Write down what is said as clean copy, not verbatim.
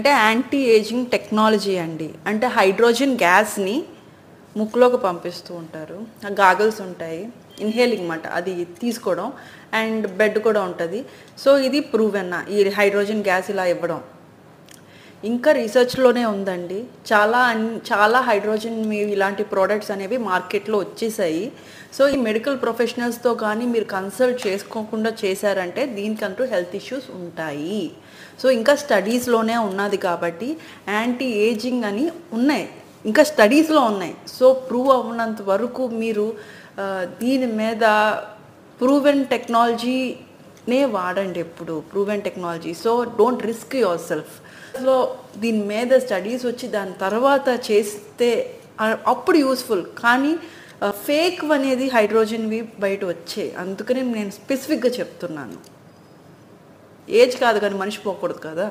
అంటే anti ageing technology అండి. అంటే హైడ్రోజన్ గ్యాస్ని ముక్కులోకి పంపిస్తూ ఉంటారు. గాగల్స్ ఉంటాయి, ఇన్హేలింగ్ మాట అది తీసుకోవడం, అండ్ బెడ్ కూడా ఉంటుంది. సో ఇది ప్రూవెన్ ఈ హైడ్రోజన్ గ్యాస్ ఇలా ఇవ్వడం. ఇంకా రీసెర్చ్లోనే ఉందండి. చాలా హైడ్రోజన్ ఇలాంటి ప్రోడక్ట్స్ అనేవి మార్కెట్లో వచ్చేసాయి. సో ఈ మెడికల్ ప్రొఫెషనల్స్తో కానీ మీరు కన్సల్ట్ చేసుకోకుండా చేశారంటే దీనికంటూ హెల్త్ ఇష్యూస్ ఉంటాయి. సో ఇంకా స్టడీస్లోనే ఉన్నది కాబట్టి యాంటీ ఏజింగ్ అని ఉన్నాయి, ఇంకా స్టడీస్లో ఉన్నాయి. సో ప్రూవ్ అవ్వనంత వరకు మీరు దీని మీద ప్రూవెన్ టెక్నాలజీనే వాడండి ఎప్పుడు, proven technology. So don't risk your self. So దీని మీద స్టడీస్ వచ్చి దాని తర్వాత చేస్తే అప్పుడు యూస్ఫుల్. కానీ ఫేక్ అనేది హైడ్రోజన్వి బయట వచ్చాయి, అందుకని నేను స్పెసిఫిక్గా చెప్తున్నాను. ఏజ్ కాదు కానీ మనిషి పోకూడదు కదా.